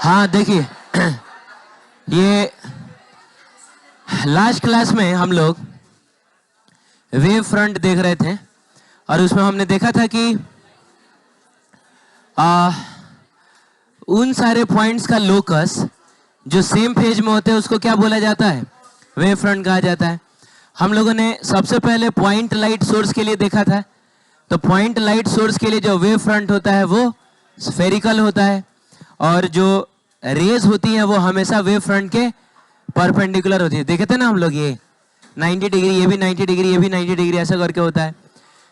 हाँ देखिए, ये लास्ट क्लास में हम लोग वेव फ्रंट देख रहे थे और उसमें हमने देखा था कि उन सारे पॉइंट्स का लोकस जो सेम फेज में होते हैं उसको क्या बोला जाता है? वेव फ्रंट कहा जाता है। हम लोगों ने सबसे पहले पॉइंट लाइट सोर्स के लिए देखा था। तो पॉइंट लाइट सोर्स के लिए जो वेव फ्रंट होता है वो स्फेरिकल होता है और जो रेज होती है वो हमेशा वेव फ्रंट के परपेंडिकुलर होती है। देखे थे ना हम लोग, ये 90 डिग्री, ये भी 90 डिग्री, ये भी 90 डिग्री, ऐसा करके होता है।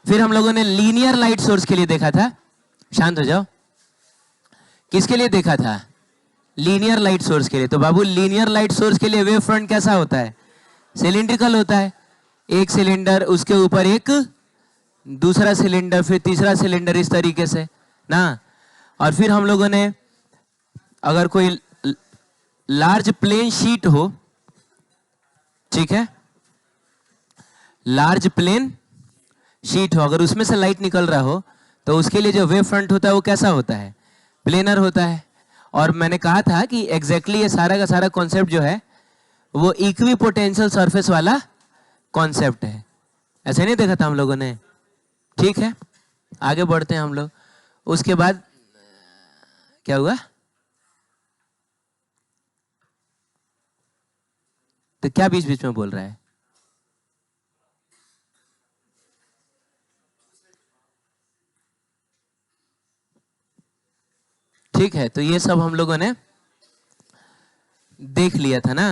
फिर हम लोगों ने लीनियर लाइट सोर्स के लिए देखा था। शांत हो जाओ। किसके लिए देखा था? लीनियर लाइट सोर्स के लिए। तो बाबू लीनियर लाइट सोर्स के लिए वेव फ्रंट कैसा होता है? सिलिंड्रिकल होता है। एक सिलेंडर, उसके ऊपर एक दूसरा सिलेंडर, फिर तीसरा सिलेंडर, इस तरीके से ना। और फिर हम लोगों ने अगर कोई लार्ज प्लेन शीट हो, ठीक है, लार्ज प्लेन शीट हो, अगर उसमें से लाइट निकल रहा हो तो उसके लिए जो वेव फ्रंट होता है वो कैसा होता है? प्लेनर होता है। और मैंने कहा था कि एग्जैक्टली ये सारा का सारा कॉन्सेप्ट जो है वो इक्वी पोटेंशियल सरफेस वाला कॉन्सेप्ट है। ऐसे नहीं देखा था हम लोगों ने? ठीक है, आगे बढ़ते हैं हम लोग। उसके बाद क्या हुआ? तो क्या बीच बीच में बोल रहा है? ठीक है, तो ये सब हम लोगों ने देख लिया था ना।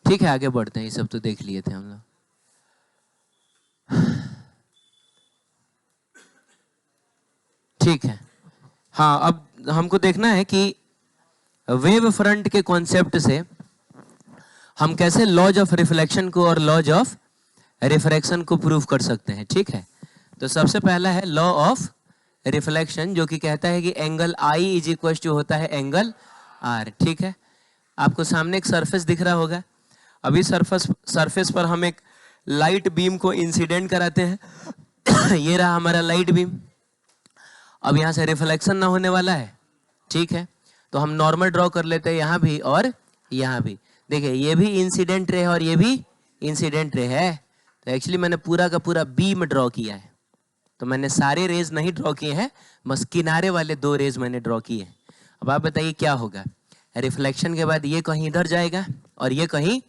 ठीक है, आगे बढ़ते हैं। ये सब तो देख लिए थे हम लोग। ठीक है, हाँ, अब हमको देखना है कि वेव फ्रंट के कॉन्सेप्ट से हम कैसे लॉज ऑफ रिफ्लेक्शन को और लॉज ऑफ रिफ्रैक्शन को प्रूव कर सकते हैं। ठीक है, तो सबसे पहला है लॉ ऑफ रिफ्लेक्शन, जो कि कहता है कि angle I is equal to होता है एंगल आर। ठीक है, आपको सामने एक सरफेस दिख रहा होगा। अभी सरफेस पर हम एक लाइट बीम को इंसिडेंट कराते हैं। ये रहा हमारा लाइट बीम। अब यहाँ से रिफ्लेक्शन ना होने वाला है। ठीक है, तो हम नॉर्मल ड्रॉ कर लेते हैं यहाँ भी और यहाँ भी। देखिए, ये भी इंसिडेंट रे है और ये भी इंसिडेंट रे है। तो एक्चुअली मैंने पूरा का पूरा बीम ड्रॉ किया है। तो मैंने सारे रेज नहीं ड्रॉ किए हैं, बस किनारे वाले 2 रेज मैंने ड्रॉ किए हैं। अब आप बताइए क्या होगा? रिफ्लेक्शन के बाद ये कहीं इधर जाएगा और ये कहीं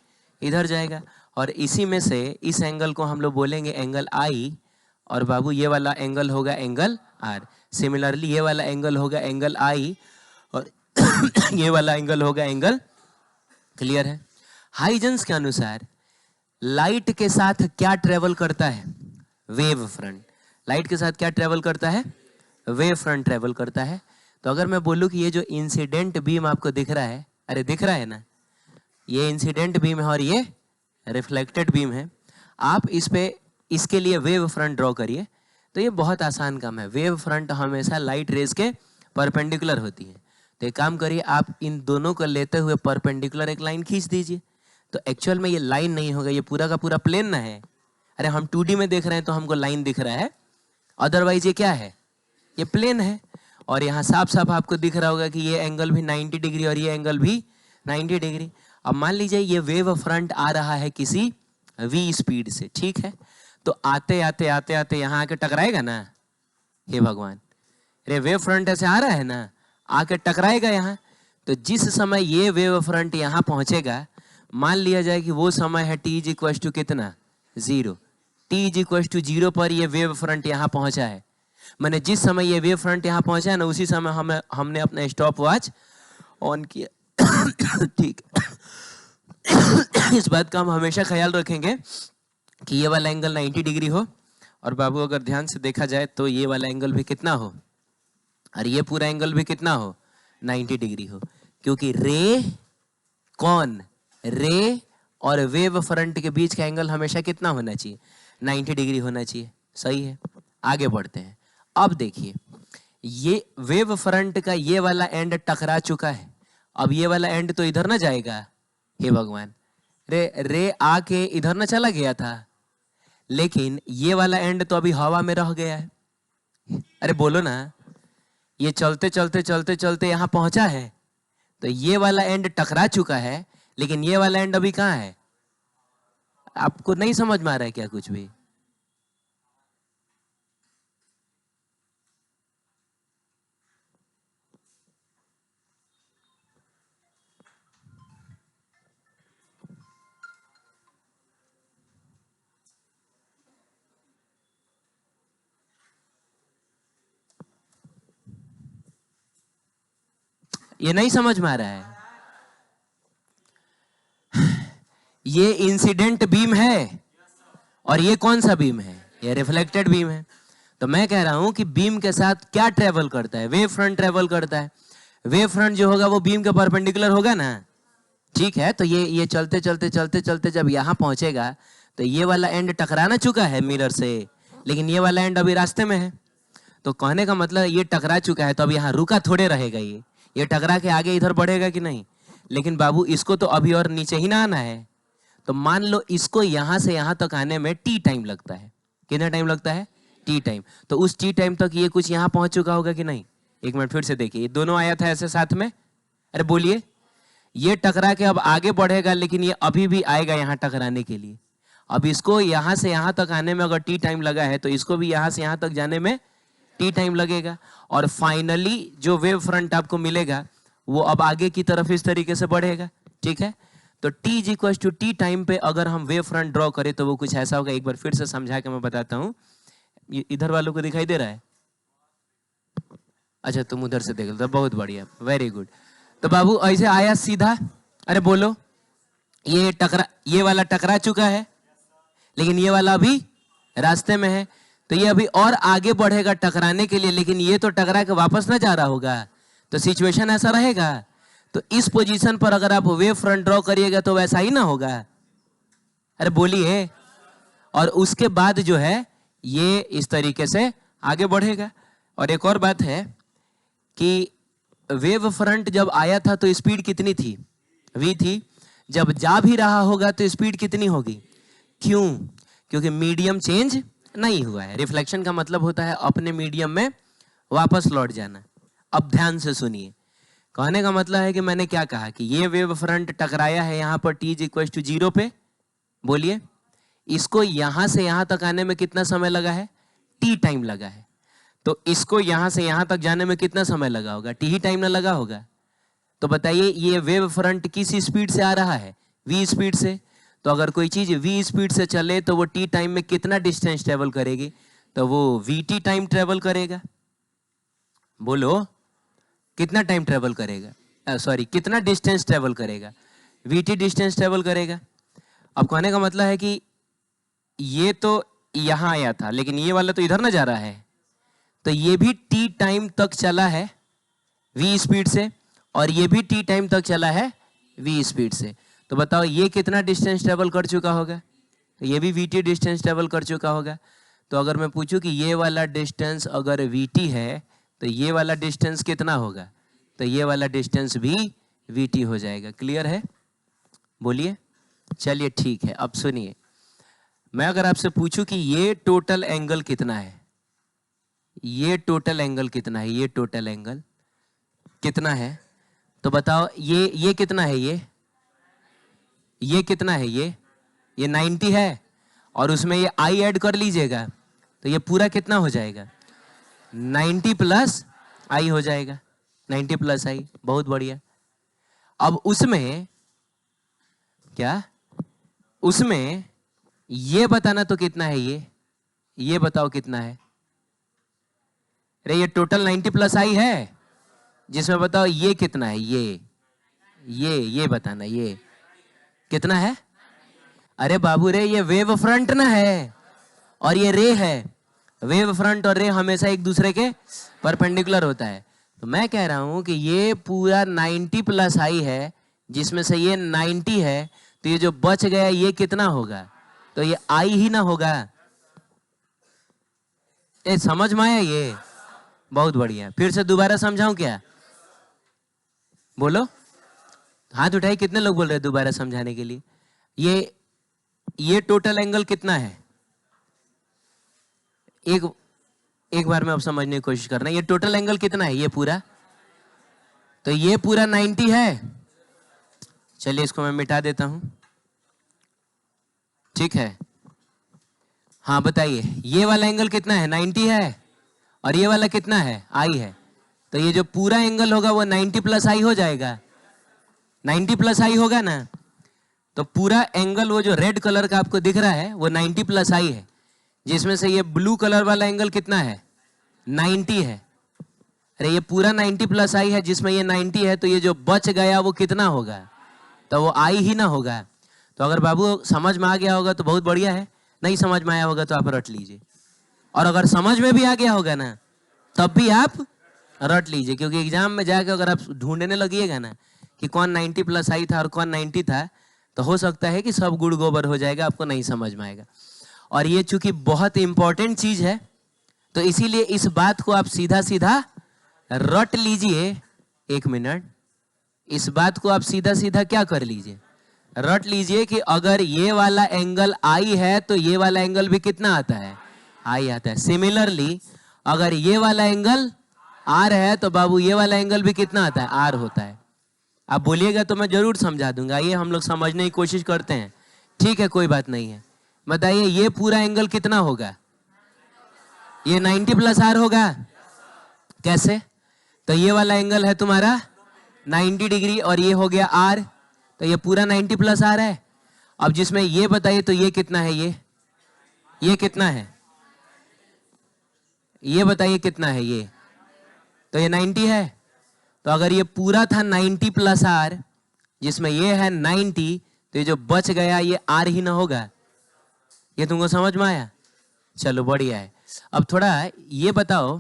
इधर जाएगा, और इसी में से इस एंगल को हम लोग बोलेंगे एंगल आई, और बाबू ये वाला एंगल होगा एंगल आर। सिमिलरली ये वाला एंगल होगा एंगल आई और ये वाला एंगल होगा एंगल। क्लियर है? हाइजेंस के अनुसार लाइट के साथ क्या ट्रेवल करता है? Wave front. लाइट के साथ क्या ट्रेवल करता है? वेव फ्रंट ट्रेवल करता है। तो अगर मैं बोलूं कि ये जो इंसिडेंट बीम आपको दिख रहा है, अरे दिख रहा है ना, ये इंसिडेंट बीम है और ये रिफ्लेक्टेड बीम है। आप इस पे इसके लिए वेव फ्रंट ड्रॉ करिए। तो ये बहुत आसान काम है। वेव फ्रंट हमेशा लाइट रेज के परपेंडिकुलर होती है। तो एक काम करिए, आप इन दोनों को लेते हुए परपेंडिकुलर एक लाइन खींच दीजिए। तो एक्चुअल में ये लाइन नहीं होगा, ये पूरा का पूरा प्लेन ना है। अरे हम 2D में देख रहे हैं तो हमको लाइन दिख रहा है, अदरवाइज ये क्या है? ये प्लेन है। और यहाँ साफ साफ आपको दिख रहा होगा कि ये एंगल भी 90 डिग्री और ये एंगल भी 90 डिग्री। अब मान लीजिए ये वेव फ्रंट आ रहा है किसी v स्पीड से। ठीक है, तो आते आते आते आते यहाँ आके टकराएगा ना। हे भगवान, अरे वेव फ्रंट ऐसे आ रहा है ना, आके टकराएगा यहाँ। तो जिस समय ये वेव फ्रंट यहाँ पहुंचेगा, मान लिया जाए कि वो समय है t इज इक्वल टू कितना? 0। t इज इक्वल टू 0 पर ये वेव फ्रंट यहाँ पहुंचा है। मैंने जिस समय ये वेव फ्रंट यहाँ पहुंचा है ना, उसी समय हमने अपना स्टॉप वॉच ऑन किया। ठीक। इस बात का हम हमेशा ख्याल रखेंगे कि ये वाला एंगल 90 डिग्री हो, और बाबू अगर ध्यान से देखा जाए तो ये वाला एंगल भी कितना हो, और ये पूरा एंगल भी कितना हो? 90 डिग्री हो। क्योंकि रे और वेव फ्रंट के बीच का एंगल हमेशा कितना होना चाहिए? 90 डिग्री होना चाहिए। सही है, आगे बढ़ते हैं। अब देखिए, ये वेव फ्रंट का ये वाला एंड टकरा चुका है। अब ये वाला एंड तो इधर ना जाएगा। हे भगवान, रे आके इधर ना चला गया था, लेकिन ये वाला एंड तो अभी हवा में रह गया है। अरे बोलो ना, ये चलते चलते चलते चलते यहाँ पहुंचा है, तो ये वाला एंड टकरा चुका है, लेकिन ये वाला एंड अभी कहाँ है? आपको नहीं समझ में आ रहा है क्या कुछ भी? ये नहीं समझ में आ रहा है? ये इंसिडेंट बीम है और ये कौन सा बीम है? ये रिफ्लेक्टेड बीम है। तो मैं कह रहा हूं कि बीम के साथ क्या ट्रेवल करता है? वेव फ्रंट ट्रेवल करता है। वेव फ्रंट जो होगा वो बीम के परपेंडिकुलर होगा ना, ठीक है? तो ये चलते चलते चलते चलते जब यहां पहुंचेगा तो ये वाला एंड टकराना चुका है मिरर से, लेकिन ये वाला एंड अभी रास्ते में है। तो कहने का मतलब ये टकरा चुका है तो अब यहाँ रुका थोड़े रहेगा। ये टकरा के आगे इधर बढ़ेगा कि नहीं? लेकिन बाबू इसको तो अभी और नीचे ही ना आना है। तो मान लो इसको यहां से यहां तक आने में टी टाइम लगता है। कितना टाइम लगता है? T time. तो उस टी टाइम तक ये कुछ यहां पहुंच चुका होगा कि नहीं? एक मिनट फिर से देखिए, ये दोनों आया था ऐसे साथ में। अरे बोलिए, ये टकरा के अब आगे बढ़ेगा, लेकिन ये अभी भी आएगा यहाँ टकराने के लिए। अब इसको यहां से यहां तक आने में अगर टी टाइम लगा है तो इसको भी यहां से यहां तक जाने में टी टाइम लगेगा। और फाइनली जो वेव फ्रंट आपको मिलेगा वो अब आगे की तरफ इस तरीके से बढ़ेगा, ठीक है? तो t is equal to T time पे अगर हम वेव फ्रंट ड्रॉ करें तो वो कुछ ऐसा होगा। एक बार फिर से समझा के मैं बताता हूं। इधर वालों को दिखाई दे रहा है? अच्छा, तुम उधर से देख लो, बहुत बढ़िया, वेरी गुड। तो बाबू ऐसे आया सीधा। अरे बोलो, ये वाला टकरा चुका है, लेकिन ये वाला अभी रास्ते में है। तो ये अभी और आगे बढ़ेगा टकराने के लिए, लेकिन ये तो टकरा के वापस ना जा रहा होगा। तो सिचुएशन ऐसा रहेगा। तो इस पोजीशन पर अगर आप वेव फ्रंट ड्रॉ करिएगा तो वैसा ही ना होगा। अरे बोलिए। और उसके बाद जो है ये इस तरीके से आगे बढ़ेगा। और एक और बात है कि वेव फ्रंट जब आया था तो स्पीड कितनी थी? v थी। जब जा भी रहा होगा तो स्पीड कितनी होगी? क्यों? क्योंकि मीडियम चेंज नहीं हुआ है। रिफ्लेक्शन का मतलब होता है अपने मीडियम में वापस लौट जाना। अब ध्यान से सुनिए, कहने का मतलब है कि मैंने क्या कहा कि ये वेव फ्रंट टकराया है यहाँ पर t इज इक्वल टू 0 पे। बोलिए, इसको यहां से यहां तक आने में कितना समय लगा है? t टाइम लगा है। तो इसको यहां से यहां तक जाने में कितना समय लगा होगा? t ही टाइम ना लगा होगा। तो बताइए ये वेव फ्रंट किस स्पीड से आ रहा है? v स्पीड से। तो अगर कोई चीज v स्पीड से चले तो वो t टाइम में कितना डिस्टेंस ट्रेवल करेगी? तो वो vt टाइम ट्रेवल करेगा। बोलो, कितना टाइम ट्रेवल करेगा? सॉरी, कितना डिस्टेंस ट्रेवल करेगा? vt डिस्टेंस ट्रेवल करेगा। अब कहने का मतलब है कि ये तो यहां आया था, लेकिन ये वाला तो इधर ना जा रहा है। तो ये भी t टाइम तक चला है v स्पीड से, और ये भी t टाइम तक चला है v स्पीड से। तो बताओ ये कितना डिस्टेंस ट्रेवल कर चुका होगा? तो ये भी vt डिस्टेंस ट्रेवल कर चुका होगा। तो अगर मैं पूछूं कि ये वाला डिस्टेंस अगर vt है तो ये वाला डिस्टेंस कितना होगा? तो ये वाला डिस्टेंस भी vt हो जाएगा। क्लियर है? बोलिए। चलिए ठीक है, अब सुनिए, मैं अगर आपसे पूछूं कि ये टोटल एंगल कितना है, ये टोटल एंगल कितना है, ये टोटल एंगल कितना है, तो बताओ ये कितना है? ये कितना है? ये 90 है, और उसमें ये आई ऐड कर लीजिएगा तो ये पूरा कितना हो जाएगा? 90 प्लस आई हो जाएगा। 90 प्लस आई, बहुत बढ़िया। अब उसमें क्या, उसमें ये बताना तो कितना है? ये बताओ कितना है? अरे ये टोटल 90 प्लस आई है, जिसमें बताओ ये कितना है? ये बताना, ये कितना है? अरे बाबू रे, ये वेव फ्रंट ना है और ये रे है। वेव फ्रंट और रे हमेशा एक दूसरे के परपेंडिकुलर होता है। तो मैं कह रहा हूं कि ये पूरा 90 प्लस आई है, जिसमें से ये 90 है, तो ये जो बच गया ये कितना होगा? तो ये आई ही ना होगा। ए, समझ में आया? ये बहुत बढ़िया। फिर से दोबारा समझाऊं क्या? बोलो, हाथ उठाइए, कितने लोग बोल रहे हैं दोबारा समझाने के लिए? ये टोटल एंगल कितना है? एक बार में आप समझने की कोशिश करना। ये टोटल एंगल कितना है? ये पूरा तो ये पूरा 90 है। चलिए इसको मैं मिटा देता हूं, ठीक है। हाँ बताइए, ये वाला एंगल कितना है? 90 है, और ये वाला कितना है? आई है। तो ये जो पूरा एंगल होगा वो 90 प्लस आई हो जाएगा, 90 प्लस आई होगा ना। तो पूरा एंगल वो जो रेड कलर का आपको दिख रहा है वो 90 प्लस आई है, जिसमें से ये ब्लू कलर वाला एंगल कितना है? 90 है। अरे ये पूरा 90 प्लस आई है, जिसमें ये 90 है, तो ये जो बच गया वो कितना होगा? तो वो आई ही ना होगा। तो अगर बाबू समझ में आ गया होगा तो बहुत बढ़िया है, नहीं समझ में आया होगा तो आप रट लीजिए, और अगर समझ में भी आ गया होगा ना तब भी आप रट लीजिए, क्योंकि एग्जाम में जाकर अगर आप ढूंढने लगिएगा ना कि कौन 90 प्लस आई था और कौन 90 था, तो हो सकता है कि सब गुड़ गोबर हो जाएगा, आपको नहीं समझ में आएगा। और ये चूंकि बहुत इंपॉर्टेंट चीज है तो इसीलिए इस बात को आप सीधा सीधा रट लीजिए। एक मिनट, इस बात को आप सीधा सीधा क्या कर लीजिए? रट लीजिए कि अगर ये वाला एंगल आई है तो ये वाला एंगल भी कितना आता है? आई आता है। सिमिलरली अगर ये वाला एंगल आर है तो बाबू ये वाला एंगल भी कितना आता है? आर होता है। आप बोलिएगा तो मैं जरूर समझा दूंगा। ये हम लोग समझने की कोशिश करते हैं, ठीक है, कोई बात नहीं है। बताइए ये पूरा एंगल कितना होगा? ये 90 प्लस आर होगा। कैसे? तो ये वाला एंगल है तुम्हारा 90 डिग्री और ये हो गया आर, तो ये पूरा 90 प्लस आर है। अब जिसमें ये बताइए तो ये कितना है? ये कितना है? ये बताइए कितना है? ये तो ये 90 है। तो अगर ये पूरा था 90 प्लस आर, जिसमें ये है 90, तो ये जो बच गया ये आर ही ना होगा। ये तुमको समझ में आया? चलो बढ़िया है। अब थोड़ा ये बताओ,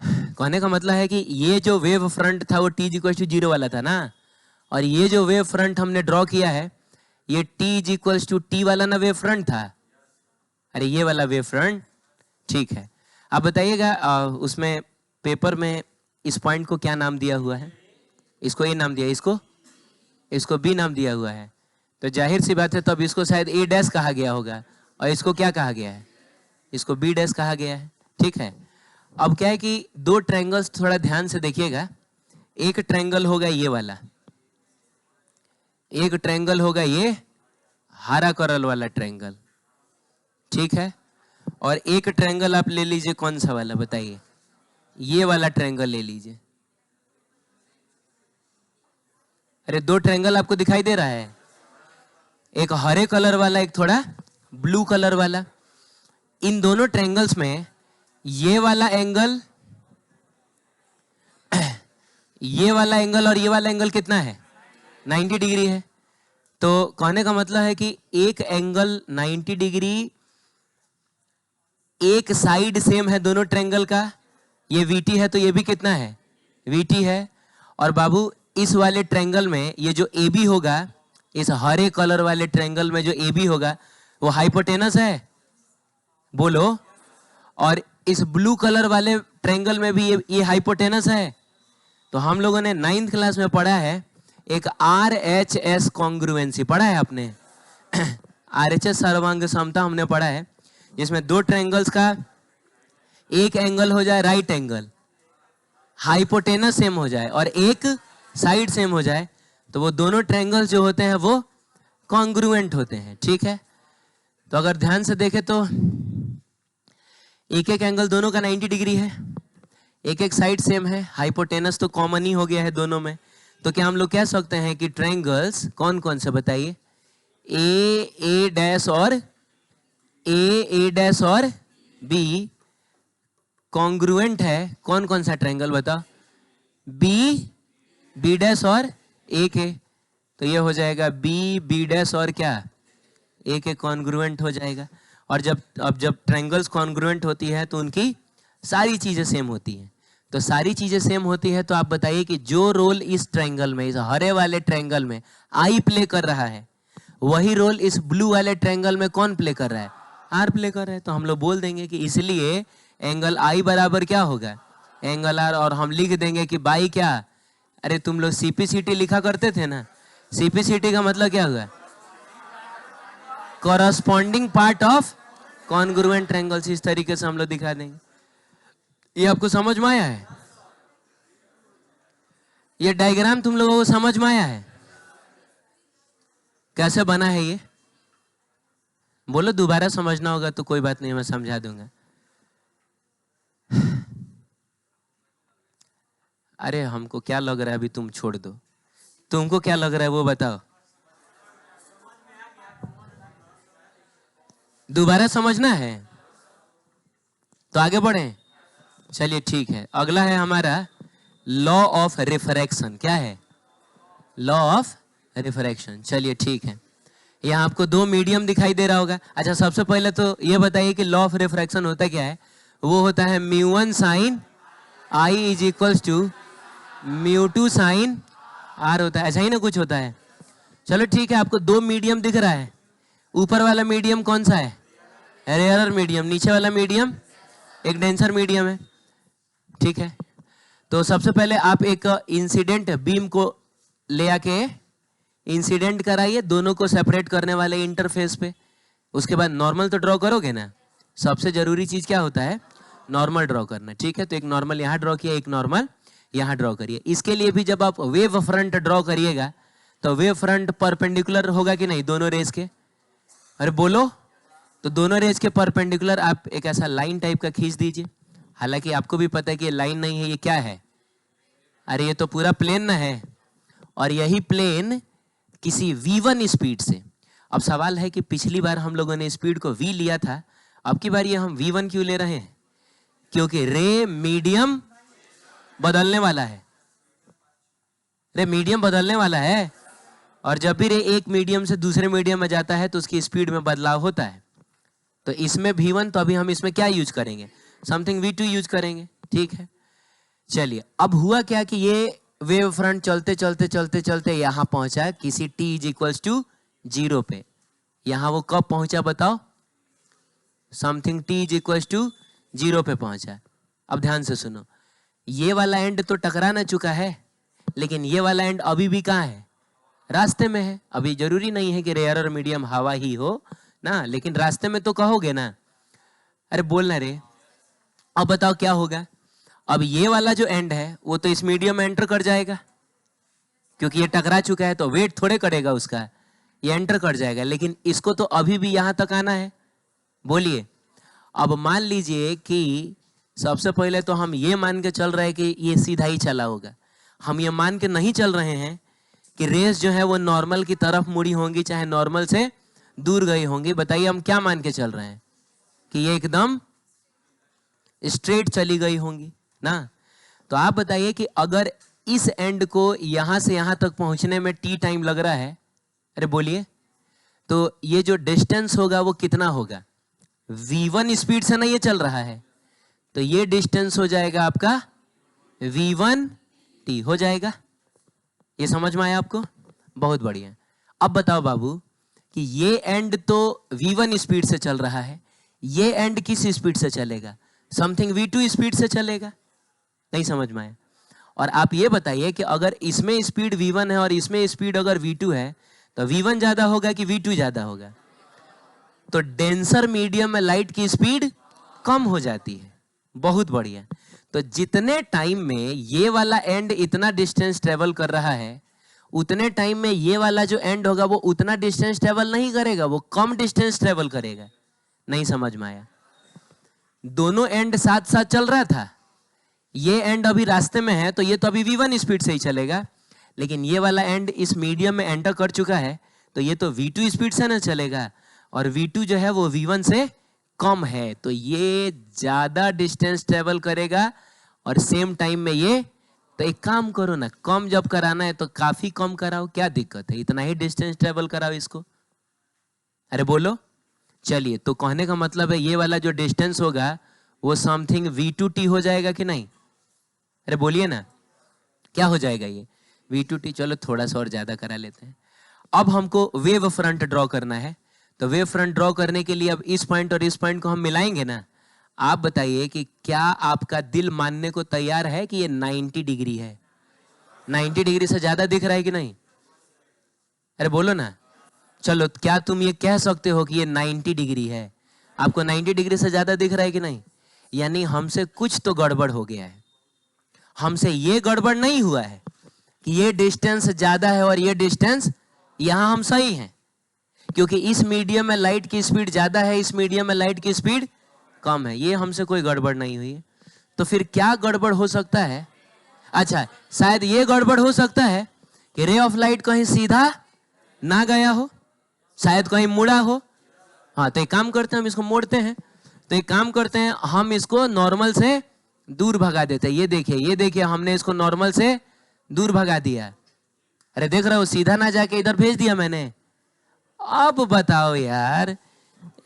कहने का मतलब है कि ये जो वेव फ्रंट था वो t इक्वल टू 0 वाला था ना, और ये जो वेव फ्रंट हमने ड्रॉ किया है ये t इक्वल टू t वाला ना वेव फ्रंट था। अरे ये वाला वेव फ्रंट, ठीक है। आप बताइएगा उसमें पेपर में इस पॉइंट को क्या नाम दिया हुआ है? इसको ए नाम दिया, इसको बी नाम दिया हुआ है। तो जाहिर सी बात है तब इसको शायद ए डैश कहा गया होगा, और इसको क्या कहा गया है? इसको बी डैश कहा गया है, ठीक है। अब क्या है कि दो ट्रायंगल्स थोड़ा ध्यान से देखिएगा। एक ट्रायंगल होगा ये वाला, एक ट्रायंगल होगा ये हरा कलर वाला ट्रायंगल, ठीक है। और एक ट्रायंगल आप ले लीजिए, कौन सा वाला बताइए? ये वाला ट्रायंगल ले लीजिए। अरे दो ट्रायंगल आपको दिखाई दे रहा है, एक हरे कलर वाला, एक थोड़ा ब्लू कलर वाला। इन दोनों ट्रायंगल्स में ये वाला एंगल ये वाला एंगल और ये वाला एंगल कितना है? 90 डिग्री है। तो कहने का मतलब है कि एक एंगल 90 डिग्री, एक साइड सेम है दोनों ट्रायंगल का, ये VT है तो ये भी कितना है? VT है। और बाबू इस वाले ट्रायंगल में ये जो AB होगा, इस हरे कलर वाले ट्रायंगल में जो AB होगा वो हाइपोटेनस है, बोलो। और इस ब्लू कलर वाले ट्रायंगल में भी ये हाइपोटेनस है। तो हम लोगों ने 9th क्लास में पढ़ा है एक RHS कॉन्ग्रुएंसी, पढ़ा है आपने? RHS सर्वांग समता हमने पढ़ा है, जिसमें दो ट्रायंगल्स का एक एंगल हो जाए राइट एंगल, हाइपोटेनस सेम हो जाए और एक साइड सेम हो जाए, तो वो दोनों ट्रायंगल्स जो होते हैं वो कॉन्ग्रुएंट होते हैं, ठीक है। तो अगर ध्यान से देखें तो एक एक एंगल दोनों का 90 डिग्री है, एक एक साइड सेम है, हाइपोटेनस तो कॉमन ही हो गया है दोनों में। तो क्या हम लोग कह सकते हैं कि ट्रायंगल्स कौन कौन से बताइए? ए डैश और बी कॉन्ग्रुएंट है। कौन कौन सा ट्रायंगल बताओ? बी डैश और ए के। तो ये हो जाएगा बी डैश और क्या? ए के कॉन्ग्रुएंट हो जाएगा। और जब ट्रायंगल्स कॉन्ग्रुएंट होती है तो उनकी सारी चीजें सेम होती हैं। तो सारी चीजें सेम होती है तो आप बताइए कि जो रोल इस ट्रायंगल में, इस हरे वाले ट्रायंगल में आई प्ले कर रहा है, वही रोल इस ब्लू वाले ट्रायंगल में कौन प्ले कर रहा है? आर प्ले कर रहा है। तो हम लोग बोल देंगे कि इसलिए एंगल आई बराबर क्या होगा? Angle R. और हम लिख देंगे कि बाई क्या? अरे तुम लोग CPCT लिखा करते थे ना, CPCT का मतलब क्या हुआ? Corresponding part of congruent triangles. इस तरीके से हम लोग दिखा देंगे। ये आपको समझ में आया है? ये डायग्राम तुम लोगों को समझ में आया है? कैसे बना है ये? बोलो, दोबारा समझना होगा तो कोई बात नहीं, मैं समझा दूंगा। अरे हमको क्या लग रहा है अभी तुम छोड़ दो, तुमको क्या लग रहा है वो बताओ। दोबारा समझना है तो आगे बढ़े। चलिए ठीक है, अगला है हमारा लॉ ऑफ रिफ्रैक्शन। क्या है? Law of refraction. चलिए ठीक है, यहाँ आपको दो मीडियम दिखाई दे रहा होगा। अच्छा, सबसे पहले तो ये बताइए कि लॉ ऑफ रिफ्रैक्शन होता क्या है? वो होता है μ1 sine I is equals to μ2 sine R होता है। ऐसा ही ना कुछ होता है। चलो ठीक है, आपको दो मीडियम दिख रहा है। ऊपर वाला मीडियम कौन सा है? Rarer medium. नीचे वाला मीडियम एक डेंसर मीडियम है। ठीक है, तो सबसे पहले आप एक इंसिडेंट बीम को ले आके इंसिडेंट कराइए दोनों को सेपरेट करने वाले इंटरफेस पे। उसके बाद नॉर्मल तो ड्रॉ करोगे ना। सबसे जरूरी चीज क्या होता है? नॉर्मल ड्रॉ करना। ठीक है, तो एक नॉर्मल यहाँ ड्रॉ किया, एक नॉर्मल यहाँ ड्रॉ करिए। इसके लिए भी जब आप वेव फ्रंट ड्रॉ करिएगा तो वेव फ्रंट परपेंडिकुलर होगा कि नहीं दोनों रेस के? अरे बोलो, तो दोनों रेस के परपेंडिकुलर आप एक ऐसा लाइन टाइप का खींच दीजिए। हालांकि आपको भी पता है कि ये लाइन नहीं है, ये क्या है? अरे ये तो पूरा प्लेन ना है, और यही प्लेन किसी v1 स्पीड से। अब सवाल है कि पिछली बार हम लोगों ने स्पीड को v लिया था, अब की बार ये हम v1 क्यों ले रहे हैं? क्योंकि रे मीडियम बदलने वाला है। रे मीडियम बदलने वाला है, और जब भी रे एक मीडियम से दूसरे मीडियम में जाता है तो उसकी स्पीड में बदलाव होता है। तो इसमें v1, तो अभी हम इसमें क्या यूज करेंगे? समथिंग v2 यूज करेंगे। ठीक है, चलिए अब हुआ क्या कि ये वेव फ्रंट चलते चलते चलते चलते यहां पहुंचा किसी t इज इक्वल्स टू 0 पे। यहां वो कब पहुंचा बताओ? Something t is equals to 0 पे पहुंचा। अब ध्यान से सुनो, ये वाला एंड तो टकरा ना चुका है, लेकिन ये वाला एंड अभी भी कहाँ है? रास्ते में है। अभी जरूरी नहीं है कि रेयर और मीडियम हवा ही हो ना, लेकिन रास्ते में तो कहोगे ना। अरे बोलना रे। अब बताओ क्या होगा? अब ये वाला जो एंड है वो तो इस मीडियम में एंटर कर जाएगा, क्योंकि ये टकरा चुका है तो वेट थोड़े करेगा उसका, ये एंटर कर जाएगा। लेकिन इसको तो अभी भी यहां तक आना है। बोलिए, अब मान लीजिए कि सबसे पहले तो हम ये मान के चल रहे हैं कि ये सीधा ही चला होगा। हम ये मान के नहीं चल रहे हैं कि रेस जो है वो नॉर्मल की तरफ मुड़ी होंगी, चाहे नॉर्मल से दूर गई होंगी। बताइए हम क्या मान के चल रहे हैं? कि ये एकदम स्ट्रेट चली गई होंगी ना। तो आप बताइए कि अगर इस एंड को यहां से यहां तक पहुंचने में t टाइम लग रहा है, अरे बोलिए, तो ये जो डिस्टेंस होगा वो कितना होगा? v1 स्पीड से ना ये चल रहा है, तो ये डिस्टेंस हो जाएगा आपका v1t हो जाएगा। ये समझ में आया आपको? बहुत बढ़िया। अब बताओ बाबू कि ये एंड तो v1 स्पीड से चल रहा है, ये एंड किस स्पीड से चलेगा? समथिंग v2 स्पीड से चलेगा। नहीं समझ में आया? और आप ये बताइए कि अगर इसमें स्पीड v1 है और इसमें स्पीड अगर v2 है, तो v1 ज्यादा होगा कि v2 ज्यादा होगा? तो डेंसर मीडियम में लाइट की स्पीड कम हो जाती है। बहुत बढ़िया। तो जितने टाइम में ये वाला एंड इतना डिस्टेंस ट्रेवल कर रहा है, उतने टाइम में ये वाला जो एंड होगा वो उतना डिस्टेंस ट्रेवल नहीं करेगा, वो कम डिस्टेंस ट्रेवल करेगा। नहीं समझ में आया? दोनों एंड साथ साथ चल रहा था, ये एंड अभी रास्ते में है तो ये तो अभी v1 स्पीड से ही चलेगा, लेकिन ये वाला एंड इस मीडियम में एंटर कर चुका है तो ये तो v2 स्पीड से ना चलेगा, और v2 जो है वो v1 से कम है, तो ये ज्यादा डिस्टेंस ट्रेवल करेगा और सेम टाइम में ये। तो एक काम करो ना, कम जब कराना है तो काफी कम कराओ, क्या दिक्कत है? इतना ही डिस्टेंस ट्रेवल कराओ इसको। अरे बोलो। चलिए, तो कहने का मतलब है ये वाला जो डिस्टेंस होगा वो समथिंग v2t हो जाएगा कि नहीं? अरे बोलिए ना, क्या हो जाएगा ये? v2t। चलो थोड़ा सा और ज्यादा करा लेते हैं। अब हमको वेव फ्रंट ड्रॉ करना है, तो वेव फ्रंट ड्रॉ करने के लिए अब इस पॉइंट और इस पॉइंट को हम मिलाएंगे ना। आप बताइए कि क्या आपका दिल मानने को तैयार है कि ये 90 डिग्री है? 90 डिग्री से ज्यादा दिख रहा है कि नहीं? अरे बोलो ना। चलो, क्या तुम ये कह सकते हो कि ये 90 डिग्री है? आपको 90 डिग्री से ज्यादा दिख रहा है कि नहीं? यानी हमसे कुछ तो गड़बड़ हो गया है। हमसे ये गड़बड़ नहीं हुआ है, कि ये डिस्टेंस ज्यादा है और ये डिस्टेंस, यहां हम सही हैं क्योंकि इस मीडियम में लाइट की स्पीड ज्यादा है, इस मीडियम में लाइट की स्पीड कम है। ये हमसे कोई गड़बड़ नहीं हुई है। तो फिर क्या गड़बड़ हो सकता है? अच्छा, शायद ये गड़बड़ हो सकता है कि रे ऑफ लाइट कहीं सीधा ना गया हो, शायद कहीं मुड़ा हो। हाँ, तो एक काम करते हैं, हम इसको मोड़ते हैं। तो एक काम करते हैं, हम इसको नॉर्मल से दूर भगा देते हैं। ये देखिए हमने इसको नॉर्मल से दूर भगा दिया। अरे देख रहे हो, सीधा ना जाके इधर भेज दिया मैंने। अब बताओ यार,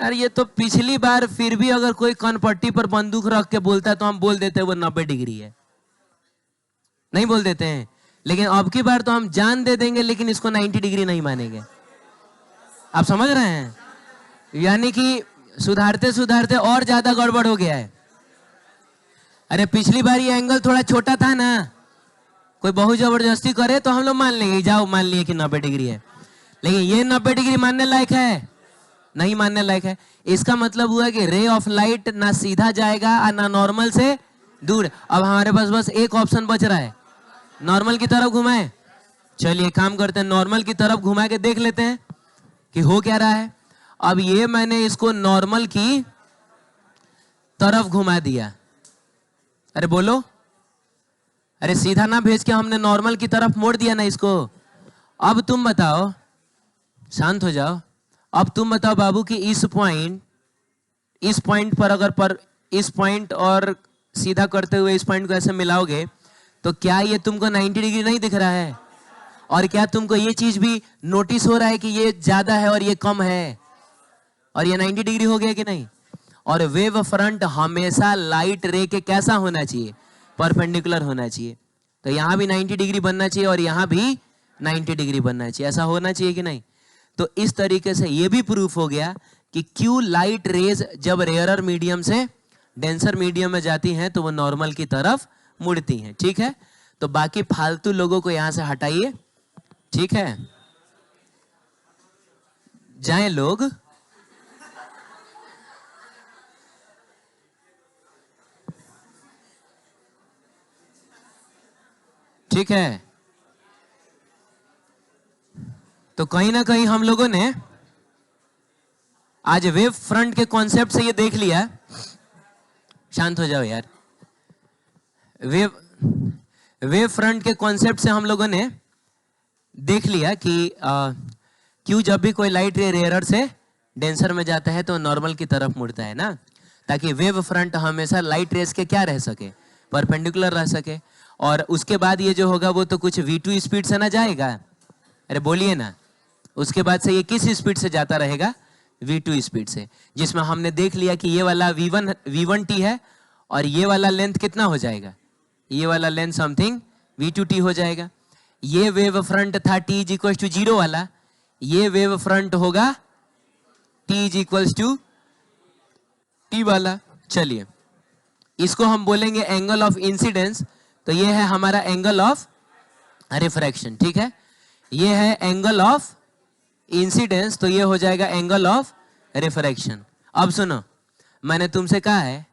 ये तो पिछली बार फिर भी अगर कोई कनपट्टी पर बंदूक रख के बोलता तो हम बोल देते हैं वो 90 डिग्री है, नहीं बोल देते हैं। लेकिन अब की बार तो हम जान दे देंगे, लेकिन इसको 90 डिग्री नहीं मानेंगे। आप समझ रहे हैं? यानी कि सुधारते सुधारते और ज्यादा गड़बड़ हो गया है। अरे पिछली बार ये एंगल थोड़ा छोटा था ना, कोई बहुत जबरदस्ती करे तो हम लोग मान लेंगे, जाओ मान लिए कि 90 डिग्री है। लेकिन ये 90 डिग्री मानने लायक है? नहीं मानने लायक है। इसका मतलब हुआ कि रे ऑफ लाइट ना सीधा जाएगा और ना नॉर्मल से दूर। अब हमारे पास बस एक ऑप्शन बच रहा है, नॉर्मल की तरफ घुमाएं। चलिए काम करते हैं, नॉर्मल की तरफ घुमा के देख लेते हैं कि हो क्या रहा है। अब ये मैंने इसको नॉर्मल की तरफ घुमा दिया। अरे बोलो, अरे सीधा ना भेज के हमने नॉर्मल की तरफ मोड़ दिया ना इसको। अब तुम बताओ, शांत हो जाओ। अब तुम बताओ बाबू कि इस पॉइंट पर अगर इस पॉइंट और सीधा करते हुए इस पॉइंट को ऐसे मिलाओगे तो क्या ये तुमको 90 डिग्री नहीं दिख रहा है? और क्या तुमको ये चीज भी नोटिस हो रहा है कि ये ज्यादा है और ये कम है और ये 90 डिग्री हो गया कि नहीं? और वेव फ्रंट हमेशा लाइट रे के कैसा होना चाहिए? परपेंडिकुलर होना चाहिए। तो यहां भी 90 डिग्री बनना चाहिए और यहां भी 90 डिग्री बनना चाहिए। ऐसा होना चाहिए कि नहीं? तो इस तरीके से ये भी प्रूफ हो गया कि क्यों लाइट रेज जब रेयरर मीडियम से डेंसर मीडियम में जाती हैं तो वो नॉर्मल की तरफ मुड़ती हैं। ठीक है, तो बाकी फालतू लोगों को यहां से हटाइए। ठीक है, जाएं लोग। ठीक है, तो कहीं ना कहीं हम लोगों ने आज वेव फ्रंट के कॉन्सेप्ट से ये देख लिया। शांत हो जाओ यार। वेव फ्रंट के कॉन्सेप्ट से हम लोगों ने देख लिया कि क्यों जब भी कोई लाइट रे रेयरर से डेंसर में जाता है तो नॉर्मल की तरफ मुड़ता है ना, ताकि वेव फ्रंट हमेशा लाइट रेस के क्या रह सके? परपेंडिकुलर रह सके। और उसके बाद ये जो होगा वो तो कुछ v2 स्पीड से ना जाएगा। अरे बोलिए ना, उसके बाद से ये किस स्पीड से जाता रहेगा? v2 स्पीड से, जिसमें हमने देख लिया कि ये वाला v1t है और ये वाला लेंथ कितना हो जाएगा? ये वाला लेंथ समथिंग v2t हो जाएगा। ये वेव फ्रंट था t इज इक्वल टू 0 वाला, ये वेव फ्रंट होगा t is equal to t वाला। चलिए इसको हम बोलेंगे एंगल ऑफ इंसिडेंस। तो ये है हमारा एंगल ऑफ रिफ्रैक्शन। ठीक है, ये है एंगल ऑफ इंसिडेंस, तो ये हो जाएगा एंगल ऑफ रिफ्रैक्शन। अब सुनो, मैंने तुमसे कहा है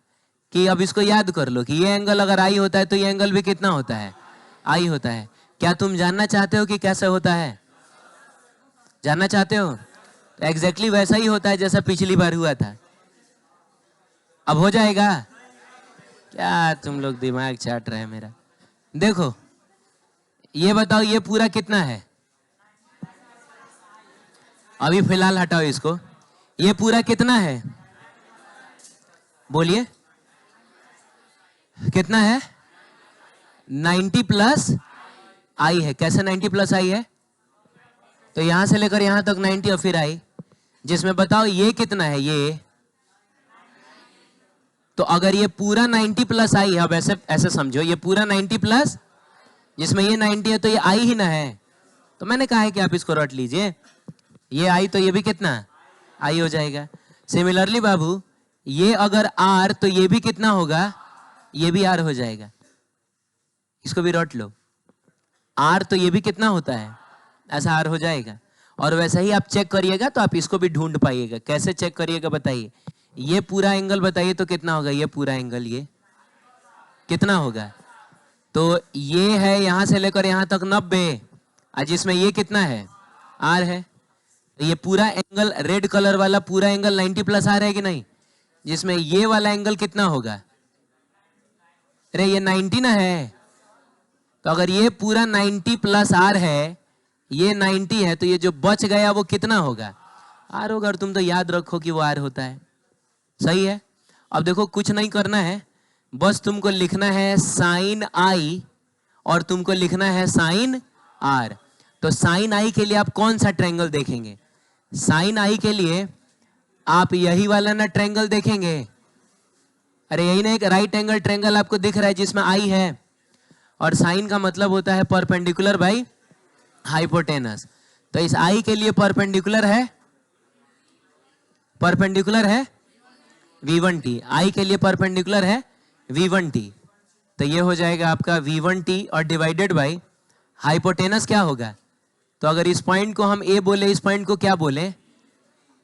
कि अब इसको याद कर लो कि ये एंगल अगर आई होता है तो ये एंगल भी कितना होता है? आई होता है। क्या तुम जानना चाहते हो कि कैसे होता है? जानना चाहते हो? तो एग्जैक्टली वैसा ही होता है जैसा पिछली बार हुआ था। अब हो जाएगा क्या? तुम लोग दिमाग चाट रहे हैं मेरा। देखो ये बताओ, ये पूरा कितना है? अभी फिलहाल हटाओ इसको। ये पूरा कितना है? बोलिए कितना है? 90 प्लस आई है। कैसे 90 प्लस आई है? तो यहां से लेकर यहां तक 90 और फिर आई, जिसमें बताओ ये कितना है? ये तो अगर ये पूरा 90 प्लस आई है, अब ऐसे ऐसे समझो, ये पूरा 90 प्लस, जिसमें ये 90 है तो ये आई ही ना है। तो मैंने कहा है कि आप इसको रट लीजिए, ये आई तो ये भी कितना आई हो जाएगा। सिमिलरली बाबू, ये अगर आर तो ये भी कितना होगा? ये भी आर हो जाएगा। इसको भी रट लो, आर तो ये भी कितना होता है? ऐसा आर हो जाएगा। और वैसे ही आप चेक करिएगा तो आप इसको भी ढूंढ पाइएगा। कैसे चेक करिएगा बताइए? ये पूरा एंगल बताइए तो कितना होगा? ये पूरा एंगल ये कितना होगा? तो ये है यहां से लेकर यहां तक 90, और जिसमें ये कितना है, आर है। तो ये पूरा एंगल रेड कलर वाला पूरा एंगल 90 प्लस आर है कि नहीं, जिसमें ये वाला एंगल कितना होगा, अरे ये 90 ना है। तो अगर ये पूरा 90 प्लस आर है, ये 90 है, तो ये जो बच गया वो कितना होगा, आर होगा। और तुम तो याद रखो कि वो आर होता है, सही है। अब देखो कुछ नहीं करना है, बस तुमको लिखना है साइन आई और तुमको लिखना है साइन आर। तो साइन आई के लिए आप कौन सा ट्रायंगल देखेंगे, साइन आई के लिए आप यही वाला ना ट्रायंगल देखेंगे। अरे यही ना, एक राइट एंगल ट्रायंगल आपको दिख रहा है जिसमें आई है, और साइन का मतलब होता है परपेंडिकुलर बाई हाइपोटेनस। तो इस आई के लिए परपेंडिकुलर है V1t, आई के लिए परपेंडिकुलर है V1t। तो ये हो जाएगा आपका V1t और डिवाइडेड बाई हाइपोटेनस क्या होगा। तो अगर इस पॉइंट को हम A बोले, इस पॉइंट को क्या बोले,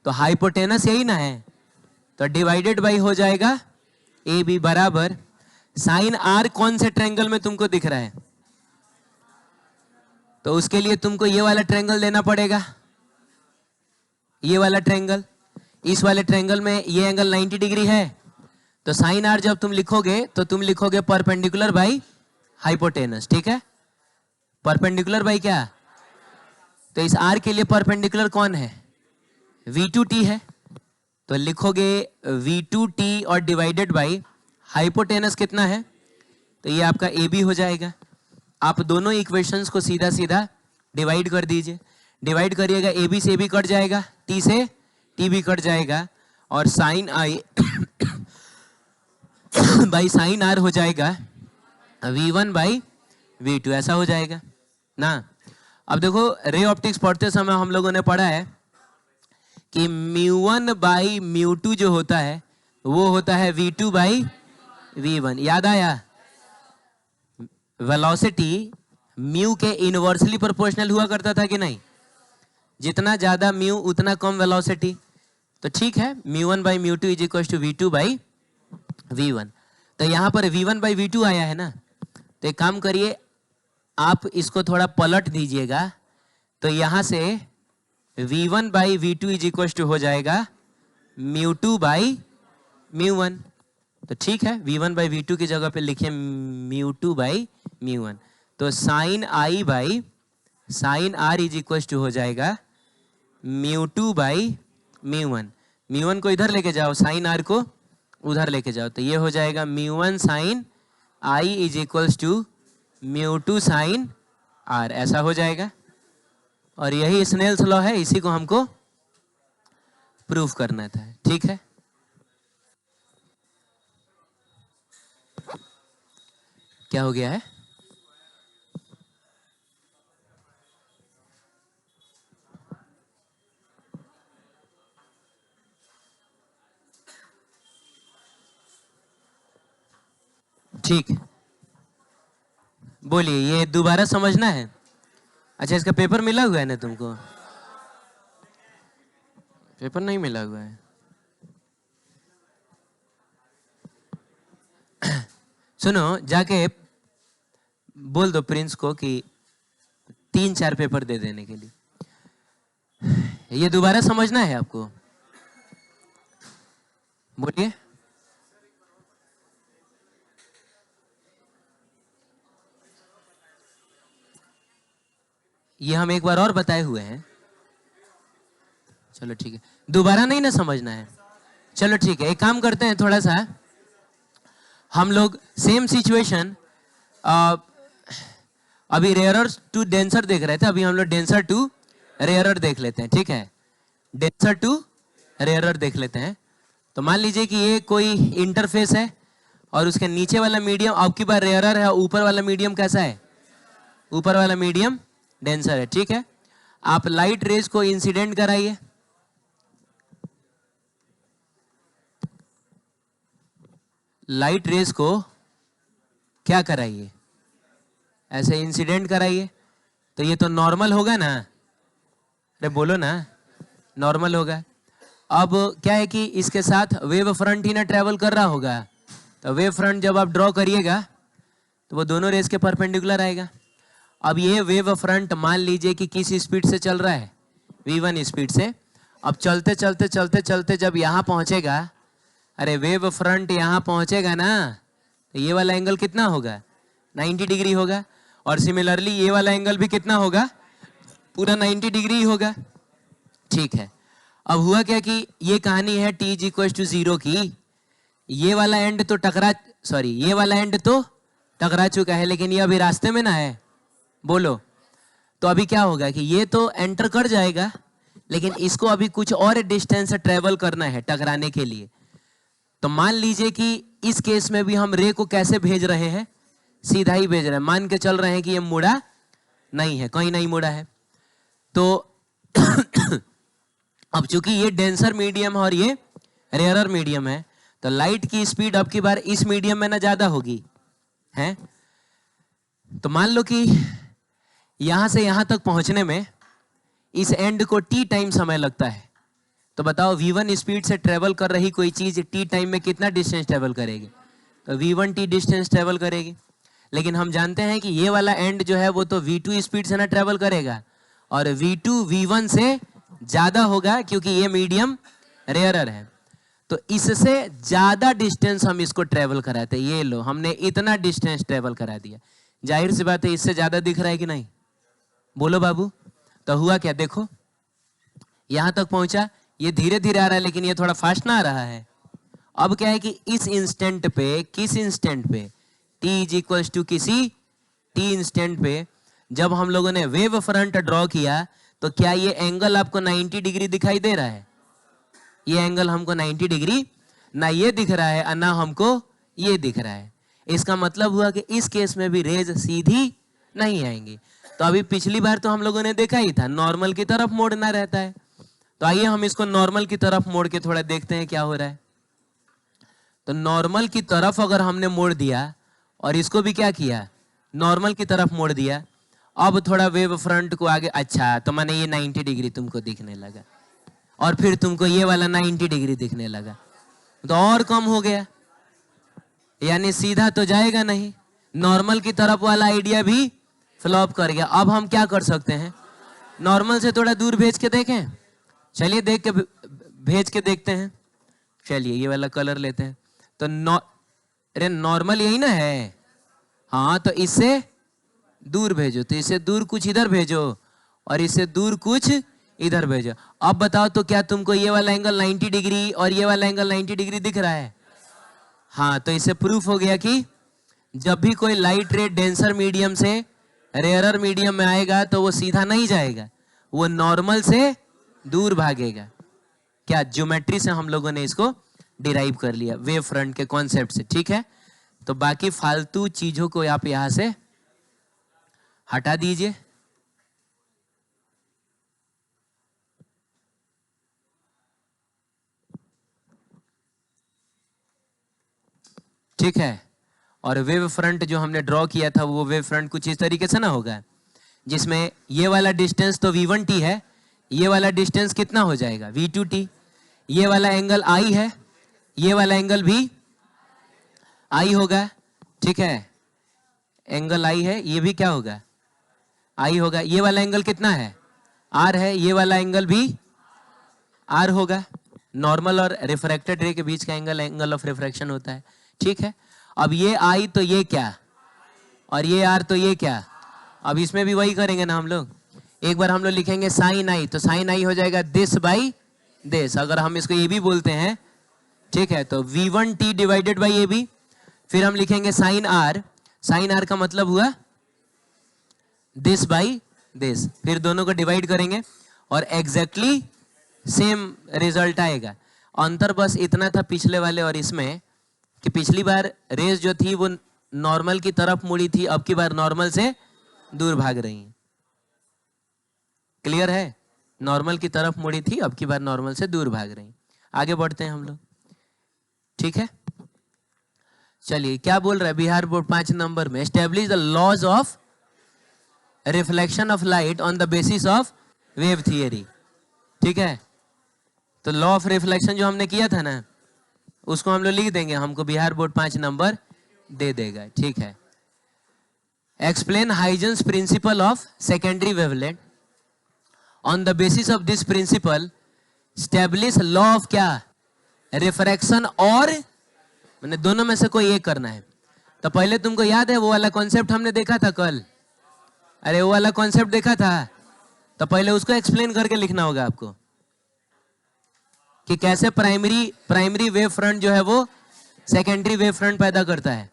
तो हाइपोटेनस यही ना है, तो डिवाइडेड बाई हो जाएगा AB बराबर साइन आर। कौन से ट्रायंगल में तुमको दिख रहा है, तो उसके लिए तुमको ये वाला ट्रायंगल देना पड़ेगा, ये वाला ट्रायंगल। इस वाले ट्रायंगल में ये एंगल 90 डिग्री है, तो साइन आर जब तुम लिखोगे तो तुम लिखोगे परपेंडिकुलर बाई हाइपोटेनस, ठीक है। परपेंडिकुलर बाई क्या, तो इस आर के लिए परपेंडिकुलर कौन है, V2t है, तो लिखोगे V2t और डिवाइडेड बाई हाइपोटेनस कितना है, तो ये आपका AB हो जाएगा। आप दोनों इक्वेशंस को सीधा सीधा डिवाइड कर दीजिए, डिवाइड करिएगा, AB से AB कट जाएगा, T से T भी कट जाएगा, और sine I by sine R हो जाएगा V1 बाई V2, ऐसा हो जाएगा ना। अब देखो रे ऑप्टिक्स पढ़ते समय हम लोगों ने पढ़ा है कि μ1 बाई μ2 जो होता है वो होता है V2 बाई V1, याद आया। वेलोसिटी म्यू के इनवर्सली प्रोपोर्शनल हुआ करता था कि नहीं, जितना ज्यादा म्यू उतना कम वेलोसिटी। तो ठीक है, μ1 by μ2 is equal to V2 by V1। तो यहाँ पर V1 बाई V2 आया है ना, तो एक काम करिए, आप इसको थोड़ा पलट दीजिएगा, तो यहाँ से V1 by V2 is equal to हो जाएगा μ2 बाई μ1। तो ठीक है, V1 बाई V2 की जगह पे लिखिए μ2 बाई μ1। तो sine I by sine R is equal to हो जाएगा μ2 बाई μ1। μ1 को इधर लेके जाओ, साइन आर को उधर लेके जाओ, तो ये हो जाएगा μ1 sine I is equal to μ2 sine R, ऐसा हो जाएगा। और यही स्नेल्स लॉ है, इसी को हमको प्रूफ करना था, ठीक है। क्या हो गया है, ठीक, बोलिए, ये दोबारा समझना है। अच्छा, इसका पेपर मिला हुआ है ना तुमको, पेपर नहीं मिला हुआ है, सुनो, जाके बोल दो प्रिंस को कि 3-4 पेपर दे देने के लिए। ये दोबारा समझना है आपको, बोलिए। ये हम एक बार और बताए हुए हैं, चलो ठीक है, दोबारा नहीं ना समझना है। चलो ठीक है, एक काम करते हैं, थोड़ा सा हम लोग सेम सिचुएशन, अभी रेयरर टू डेंसर देख रहे थे, अभी हम लोग डेंसर टू रेयरर देख लेते हैं, ठीक है। डेंसर टू रेयरर देख लेते हैं। तो मान लीजिए कि ये कोई इंटरफेस है और उसके नीचे वाला मीडियम आपकी बार रेयरर है, ऊपर वाला मीडियम कैसा है, ऊपर वाला मीडियम डेंसर है, ठीक है। आप लाइट रेज को इंसिडेंट कराइए, लाइट रेज को क्या कराइए, ऐसे इंसिडेंट कराइए। तो ये तो नॉर्मल होगा ना, अरे बोलो ना, नॉर्मल होगा। अब क्या है कि इसके साथ वेव फ्रंट ही ना ट्रेवल कर रहा होगा, तो वेव फ्रंट जब आप ड्रॉ करिएगा तो वो दोनों रेज के परपेंडिकुलर आएगा। अब ये वेव फ्रंट मान लीजिए कि किस स्पीड से चल रहा है, v1 स्पीड से। अब चलते चलते चलते चलते जब यहाँ पहुंचेगा, अरे वेव फ्रंट यहाँ पहुंचेगा ना, तो ये वाला एंगल कितना होगा, 90 डिग्री होगा। और सिमिलरली ये वाला एंगल भी कितना होगा, पूरा 90 डिग्री होगा। ठीक है, अब हुआ क्या कि ये कहानी है t इज इक्वल टू 0 की। ये वाला एंड तो ये वाला एंड तो टकरा चुका है, लेकिन ये अभी रास्ते में ना है, बोलो। तो अभी क्या होगा कि ये तो एंटर कर जाएगा, लेकिन इसको अभी कुछ और डिस्टेंस ट्रेवल करना है टकराने के लिए। तो मान लीजिए कि इस केस में भी हम रे को कैसे भेज रहे हैं, सीधा ही भेज रहे हैं। मान के चल रहे हैं कि ये मुड़ा नहीं है, कहीं नहीं मुड़ा है। तो अब चूंकि ये डेंसर मीडियम और ये रेयरर मीडियम है, तो लाइट की स्पीड अब की बार इस मीडियम में ना ज्यादा होगी है। तो मान लो कि यहां से यहां तक पहुंचने में इस एंड को t टाइम समय लगता है। तो बताओ v1 स्पीड से ट्रेवल कर रही कोई चीज t टाइम में कितना डिस्टेंस ट्रेवल करेगी, तो v1 t डिस्टेंस ट्रेवल करेगी। लेकिन हम जानते हैं कि ये वाला एंड जो है वो तो v2 स्पीड से ना ट्रेवल करेगा, और v2 v1 से ज्यादा होगा क्योंकि ये मीडियम रेयरर है। तो इससे ज्यादा डिस्टेंस हम इसको ट्रेवल कराते, ये लो हमने इतना डिस्टेंस ट्रेवल करा दिया। जाहिर सी बात है इससे ज्यादा दिख रहा है कि नहीं, बोलो बाबू। तो हुआ क्या, देखो यहां तक पहुंचा, ये धीरे धीरे आ रहा है लेकिन ये थोड़ा फास्ट ना आ रहा है। अब क्या है कि इस इंस्टेंट पे, किस इंस्टेंट पे, t इज इक्वल टू किसी t इंस्टेंट पे जब हम लोगों ने वेव फ्रंट ड्रॉ किया, तो क्या ये एंगल आपको 90 डिग्री दिखाई दे रहा है? ये एंगल हमको 90 डिग्री ना ये दिख रहा है और ना हमको ये दिख रहा है। इसका मतलब हुआ कि इस केस में भी रेज सीधी नहीं आएंगी। तो अभी पिछली बार तो हम लोगों ने देखा ही था नॉर्मल की तरफ मोड़ना रहता है। तो आइए हम इसको नॉर्मल की तरफ मोड़ के थोड़ा देखते हैं क्या हो रहा है। तो नॉर्मल की तरफ अगर हमने मोड़ दिया और इसको भी क्या किया, नॉर्मल की तरफ मोड़ दिया, अब थोड़ा वेव फ्रंट को आगे, अच्छा तो मैंने ये 90 डिग्री तुमको दिखने लगा और फिर तुमको ये वाला 90 डिग्री दिखने लगा, तो और कम हो गया, यानी सीधा तो जाएगा नहीं, नॉर्मल की तरफ वाला आइडिया भी फ्लॉप कर गया। अब हम क्या कर सकते हैं, नॉर्मल से थोड़ा दूर भेज के देखें। चलिए देख के भेज के देखते हैं। चलिए ये वाला कलर लेते हैं। तो अरे नॉर्मल यही ना है, हाँ तो इससे दूर भेजो, तो इससे दूर कुछ इधर भेजो और इससे दूर कुछ इधर भेजो। अब बताओ तो क्या तुमको ये वाला एंगल 90 डिग्री और ये वाला एंगल 90 डिग्री दिख रहा है? हाँ, तो इससे प्रूफ हो गया कि जब भी कोई लाइट रे डेंसर मीडियम से रेयरर मीडियम में आएगा तो वो सीधा नहीं जाएगा, वो नॉर्मल से दूर भागेगा। क्या ज्योमेट्री से हम लोगों ने इसको डिराइव कर लिया वेव फ्रंट के कॉन्सेप्ट से, ठीक है। तो बाकी फालतू चीजों को आप यहां से हटा दीजिए। ठीक है, और वेव फ्रंट जो हमने ड्रॉ किया था वो वेव फ्रंट कुछ इस तरीके से ना होगा, जिसमें ये वाला डिस्टेंस तो v1t है, ये वाला डिस्टेंस कितना हो जाएगा v2t, ये वाला एंगल i है, ये वाला एंगल भी i होगा, ठीक है, एंगल i है, ये भी क्या होगा i होगा। ये वाला एंगल कितना है r है, ये वाला एंगल भी r होगा। नॉर्मल और रिफ्रैक्टेड रे के बीच का एंगल एंगल ऑफ रिफ्रैक्शन होता है, ठीक है। अब ये i तो ये क्या, और ये r तो ये क्या, अब इसमें भी वही करेंगे ना हम लोग। एक बार हम लोग लिखेंगे साइन i, तो साइन i हो जाएगा दिस बाई दिस। अगर हम इसको ये भी बोलते हैं, ठीक है, तो v1t divided by A B. फिर हम लिखेंगे साइन r, साइन r का मतलब हुआ दिस बाई दिस। फिर दोनों को डिवाइड करेंगे और एग्जैक्टली सेम रिजल्ट आएगा। अंतर बस इतना था पिछले वाले और इसमें कि पिछली बार रेस जो थी वो नॉर्मल की तरफ मुड़ी थी, अब की बार नॉर्मल से दूर भाग रही है। क्लियर है, नॉर्मल की तरफ मुड़ी थी, अब की बार नॉर्मल से दूर भाग रही। आगे बढ़ते हैं हम लोग, ठीक है। चलिए क्या बोल रहा है बिहार बोर्ड 5 नंबर में, establish the laws of reflection of light on the basis of wave theory, ठीक है। तो लॉ ऑफ रिफ्लेक्शन जो हमने किया था ना, उसको हम लोग लिख देंगे, हमको बिहार बोर्ड 5 नंबर दे देगा, ठीक है। Explain Huygens principle of secondary wavelet, on the basis of this principle establish law of क्या, रिफ्रैक्शन, और मैंने दोनों में से कोई एक करना है। तो पहले तुमको याद है वो वाला कॉन्सेप्ट हमने देखा था कल, अरे वो वाला कॉन्सेप्ट देखा था, तो पहले उसको एक्सप्लेन करके लिखना होगा आपको कि कैसे प्राइमरी वेव फ्रंट जो है वो सेकेंडरी वेव फ्रंट पैदा करता है।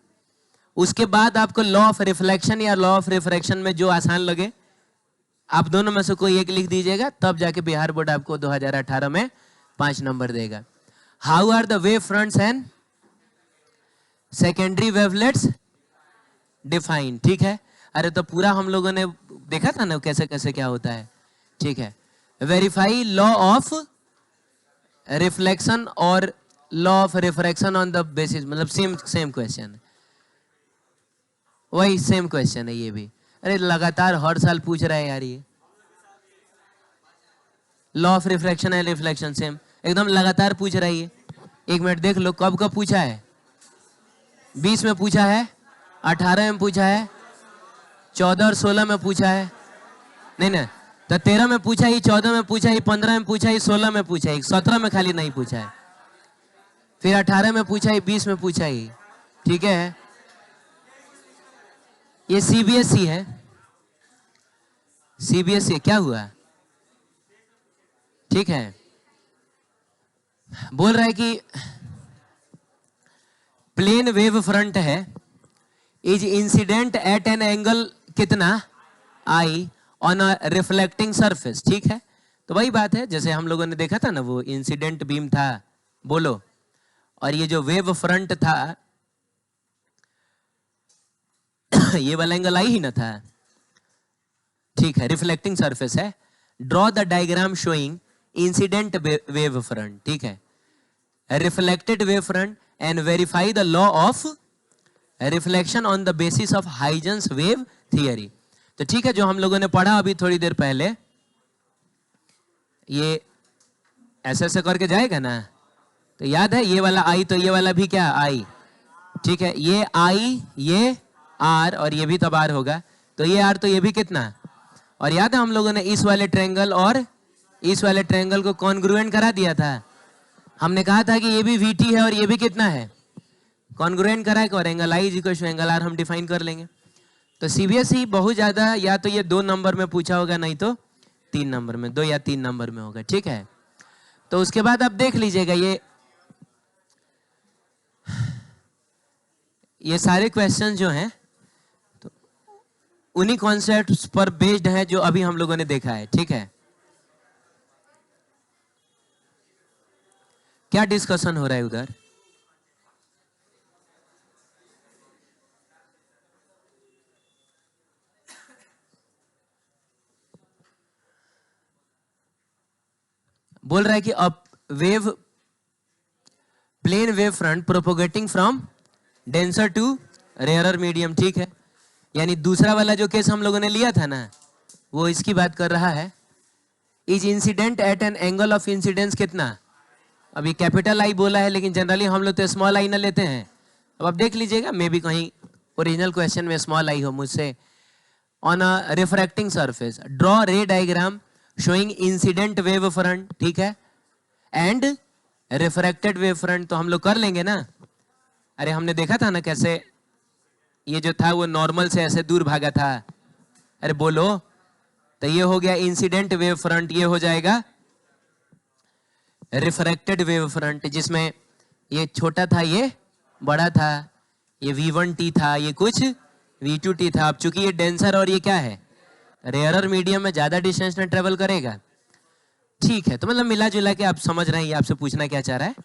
उसके बाद आपको लॉ ऑफ रिफ्लेक्शन या लॉ ऑफ रिफ्रैक्शन में जो आसान लगे आप दोनों में से कोई एक लिख दीजिएगा, तब जाके बिहार बोर्ड आपको 2018 में 5 नंबर देगा। How are the wave fronts and secondary wavelets define, ठीक है। अरे तो पूरा हम लोगों ने देखा था ना कैसे कैसे क्या होता है, ठीक है। वेरीफाई लॉ ऑफ रिफ्लेक्शन और law of refraction on the basis, मतलब सेम क्वेश्चन, वही सेम क्वेश्चन है ये भी। अरे लगातार हर साल पूछ रहा है यार ये। Law of refraction and reflection same, एकदम लगातार पूछ रहा है ये। 1 मिनट देख लो कब कब पूछा है। 20 में पूछा है, 18 में पूछा है, 14 और 16 में पूछा है, नहीं ना, तो 13 में पूछा ही, 14 में पूछा ही, 15 में पूछा ही, 16 में पूछा ही, 17 में खाली नहीं पूछा है, फिर 18 में पूछा ही, 20 में पूछा ही, ठीक है। ये सीबीएसई है, सीबीएसई क्या हुआ, ठीक है। बोल रहा है कि प्लेन वेव फ्रंट है, is incident at an angle कितना, आई, ऑन अ रिफ्लेक्टिंग सरफेस, ठीक है। तो वही बात है जैसे हम लोगों ने देखा था ना, वो इंसिडेंट बीम था, बोलो, और ये जो वेव फ्रंट था ये वाला एंगल आई ही ना था, ठीक है, रिफ्लेक्टिंग सरफेस है। Draw the diagram showing incident wave front, ठीक है, reflected wave front, and verify the law of reflection on the basis of Huygens wave theory. तो ठीक है, जो हम लोगों ने पढ़ा अभी थोड़ी देर पहले, ये ऐसे ऐसे करके जाएगा ना, तो याद है ये वाला आई, तो ये वाला भी क्या आई, ठीक है, ये आई, ये आर, और ये भी तब आर होगा, तो ये आर, तो ये भी कितना, और याद है हम लोगों ने इस वाले ट्रायंगल और इस वाले ट्रायंगल को कॉन्ग्रुएंट करा दिया था। हमने कहा था कि ये भी वीटी है और ये भी कितना है, कॉन्ग्रुएंट करा है, और angle I is equal to angle R हम डिफाइन कर लेंगे। तो सीबीएसई बहुत ज्यादा या तो ये 2 नंबर में पूछा होगा, नहीं तो 3 नंबर में, 2 या 3 नंबर में होगा, ठीक है। तो उसके बाद आप देख लीजिएगा ये सारे क्वेश्चन जो हैं तो उन्हीं कॉन्सेप्ट्स पर बेस्ड है जो अभी हम लोगों ने देखा है, ठीक है। क्या डिस्कशन हो रहा है उधर, बोल रहा है कि अब plane wave front propagating from denser to rarer medium, ठीक है। यानी दूसरा वाला जो केस हम लोगों ने लिया था ना, वो इसकी बात कर रहा है। Is incident at an angle of incidence कितना, अभी कैपिटल आई बोला है, लेकिन जनरली हम लोग तो स्मॉल आई ना लेते हैं। अब आप देख लीजिएगा, मे बी कहीं ओरिजिनल क्वेश्चन में स्मॉल आई हो मुझसे। On a refracting surface draw रे diagram showing incident wave front, ठीक है, एंड रिफ्रैक्टेड वेव फ्रंट, तो हम लोग कर लेंगे ना। अरे हमने देखा था ना कैसे ये जो था वो नॉर्मल से ऐसे दूर भागा था, अरे बोलो, तो ये हो गया इंसिडेंट वेव फ्रंट, ये हो जाएगा रिफ्रैक्टेड वेव फ्रंट, जिसमें ये छोटा था, ये बड़ा था, ये V1T था, ये कुछ V2T था। अब चूंकि ये डेंसर और ये क्या है, रेयरर मीडियम में ज्यादा डिस्टेंस में ट्रेवल करेगा, ठीक है। तो मतलब मिला जुला के आप समझ रहे हैं ये आपसे पूछना क्या चाह रहा है,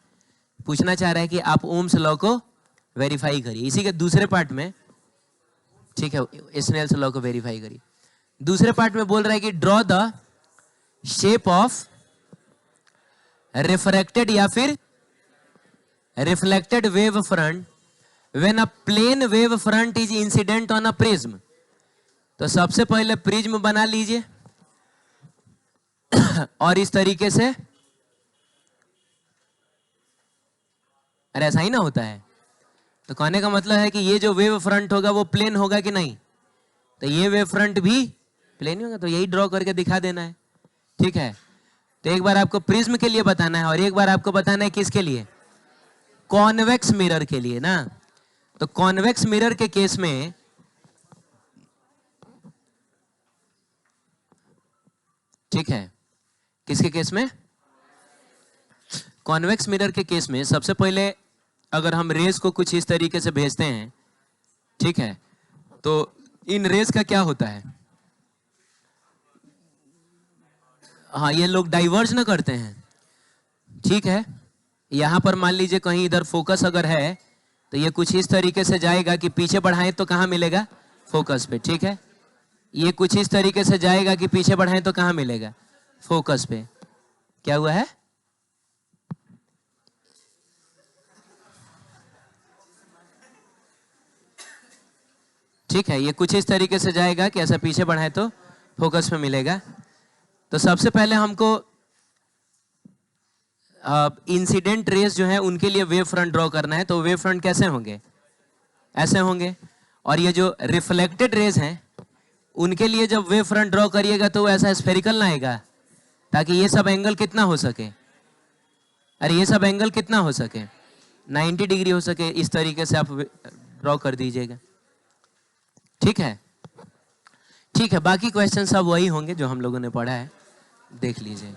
पूछना चाह रहा है कि आप ओम्स लॉ को वेरीफाई करिए, इसी के दूसरे पार्ट में, ठीक है, स्नेल्स लॉ को वेरीफाई करिए। दूसरे पार्ट में बोल रहा है कि draw the shape of refracted या फिर reflected wave front when a plane wave front is incident on a prism. तो सबसे पहले प्रिज्म बना लीजिए और इस तरीके से, अरे ऐसा ही ना होता है। तो कहने का मतलब है कि ये जो वेव फ्रंट होगा वो प्लेन होगा कि नहीं, तो ये वेव फ्रंट भी प्लेन ही होगा, तो यही ड्रॉ करके दिखा देना है। ठीक है, तो एक बार आपको प्रिज्म के लिए बताना है और एक बार आपको बताना है किसके लिए, कॉन्वेक्स मिरर के लिए ना। तो कॉन्वेक्स मिरर के केस में ठीक है, किसके केस में, कॉन्वेक्स मिरर के केस में सबसे पहले अगर हम रेस को कुछ इस तरीके से भेजते हैं, ठीक है, तो इन रेस का क्या होता है, हाँ ये लोग डाइवर्ज ना करते हैं। ठीक है, यहां पर मान लीजिए कहीं इधर फोकस अगर है तो ये कुछ इस तरीके से जाएगा कि पीछे बढ़ाएं तो कहां मिलेगा, फोकस पे। ठीक है, ये कुछ इस तरीके से जाएगा कि पीछे बढ़ाएं तो कहां मिलेगा, फोकस पे। क्या हुआ है, ठीक है, ये कुछ इस तरीके से जाएगा कि ऐसा पीछे बढ़ाएं तो फोकस पे मिलेगा। तो सबसे पहले हमको इंसिडेंट रेस जो है उनके लिए वेव फ्रंट ड्रॉ करना है। तो वेव फ्रंट कैसे होंगे, ऐसे होंगे। और ये जो रिफ्लेक्टेड रेस हैं उनके लिए जब वेव फ्रंट ड्रॉ करिएगा तो ऐसा स्फेरिकल ना आएगा, ताकि ये सब एंगल कितना हो सके, अरे ये सब एंगल कितना हो सके, 90 डिग्री हो सके। इस तरीके से आप ड्रॉ कर दीजिएगा। ठीक है, ठीक है, बाकी क्वेश्चन सब वही होंगे जो हम लोगों ने पढ़ा है, देख लीजिए।